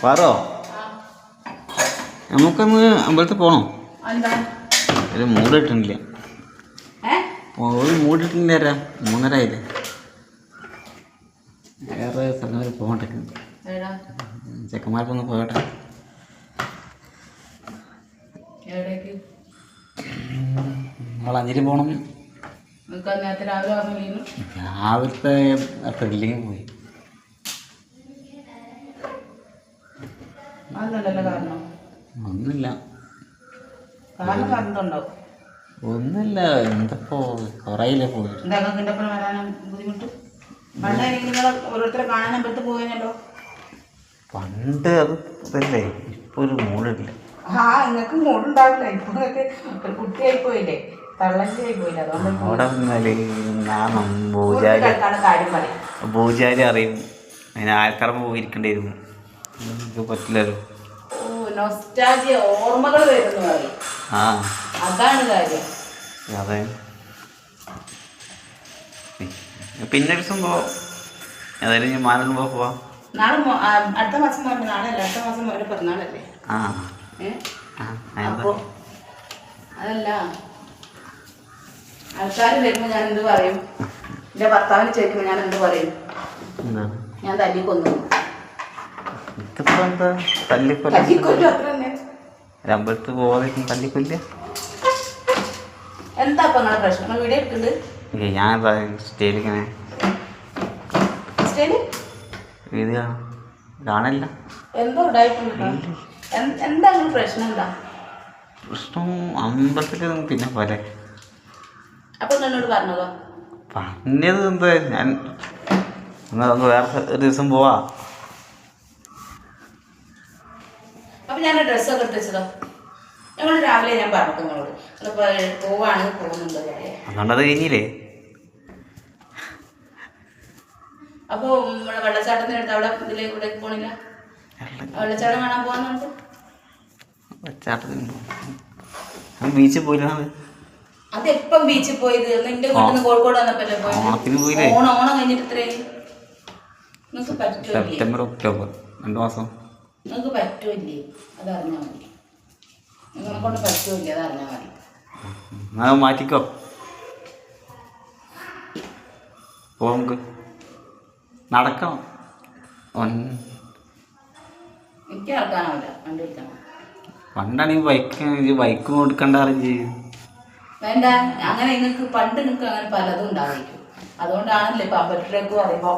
പറോ നമുക്കൊന്ന് അമ്പലത്തിൽ പോണോ? ഒരു മൂടിട്ടില്ല. ഒരു മൂടിട്ടില്ല. 3:30 ആയില്ലേ? വേറെ സ്ഥലം വരെ പോകട്ടെ. ചെക്കന്മാർക്കൊന്ന് പോകട്ടെ. നമ്മളഞ്ചേരി പോകണം. രാവിലത്തെ പെല്ലിങ് പോയി. ഒന്നുമില്ല. എന്തപ്പോ കൊറയില്ലേ പോയി. പണ്ട് അത് ഇതല്ലേ, ഇപ്പൊ ഒരു മൂടില്ല. നിങ്ങൾക്ക് മൂടുണ്ടാവില്ല. ഇപ്പൊ ഒരു കുട്ടിയായി പോയില്ലേ, തള്ളായി പോയില്ലേ. അവിടെ പൂജാരി അറിയും. അതിന് ആൾക്കാർമ്മ പോയിരിക്കേണ്ടി വരും. പറ്റില്ലല്ലോ. ഓർമ്മകൾ വരുന്നു. അതാണ് കാര്യം. അതെ. പിന്നെ ഒരു സംഭവം ഏതായാലും ഞാൻ മാനുമ്പോ പോവാ. നാളെ അടുത്ത മാസം പറഞ്ഞു. നാളെ അടുത്ത മാസം അവരെ പിറന്നാളല്ലേ. അപ്പൊ അതല്ല, ആൾക്കാർ വരുമ്പോ ഞാൻ എന്ത് പറയും? എന്റെ ഭർത്താവിന് ചോദിക്കുമ്പോ ഞാൻ എന്ത് പറയും? ഞാൻ തല്ലിക്കൊന്നു. അമ്പലത്ത് പോവാതെ തല്ലിക്കൊല്ല. എന്താ ഇപ്പൊ നിങ്ങളെ പ്രശ്നം? വീഡിയോ എടുക്കുന്നുണ്ട്. ഞാൻ സ്റ്റേജിങ്ങനെ ഇത് കാണില്ല. എന്തോ ഉണ്ടായിട്ടുണ്ട്. എന്താ പ്രശ്നം? എന്താ പ്രശ്നം? അമ്പലത്തില് പിന്നെ പോലെ. അപ്പൊ എന്നോട് പറഞ്ഞതോ? പറഞ്ഞത് എന്താ, ഞാൻ വേറെ ഒരു ദിവസം പോവാ. അപ്പൊ ഞാൻ ഡ്രസ്സൊക്കെ എടുത്ത് വെച്ചതോ? ഞങ്ങൾ രാവിലെ ഞാൻ പറഞ്ഞു നിങ്ങളോട് പോവാണെങ്കിൽ പോകുന്നുണ്ടോ. അതുകൊണ്ടത് കഴിഞ്ഞില്ലേ? അപ്പൊ വെള്ളച്ചാട്ടത്തിന് അടുത്ത് അവിടെ ഇതിലേക്ക് പോണില്ല? വെള്ളച്ചാട്ടം കാണാൻ പോവാന്നുണ്ട്. ബീച്ചിൽ പോയില്ല. അതെപ്പം ബീച്ചിൽ പോയത്? നിന്റെ വീട്ടിൽ നിന്ന് കോഴിക്കോട് വന്നപ്പല്ലേ പോയത്? ഓണം കഴിഞ്ഞിട്ട് ഇത്രയും നിങ്ങൾക്ക് പറ്റുമോ? സെപ്റ്റംബർ ഒക്ടോബർ 2 മാസം. നിങ്ങൾക്ക് പറ്റുമില്ലേ? അതറിഞ്ഞാൽ മതി. നിങ്ങളെ കൊണ്ട് പറ്റുമില്ലേ? അതറിഞ്ഞാൽ മതി. മാറ്റിക്കോ. നമുക്ക് നടക്കണം. എനിക്ക് നടക്കാനാവില്ല. വണ്ടി എടുക്കണം. പണ്ടാണെങ്കിൽ ബൈക്കും കൊടുക്കണ്ട ചെയ്യും. വേണ്ട. അങ്ങനെ നിങ്ങൾക്ക് പണ്ട് നിങ്ങൾക്ക് അങ്ങനെ പലതും ഉണ്ടായിരിക്കും. അതുകൊണ്ടാണല്ലോ ഇപ്പൊ അമ്പലത്തിലേക്ക് പറയുമ്പോ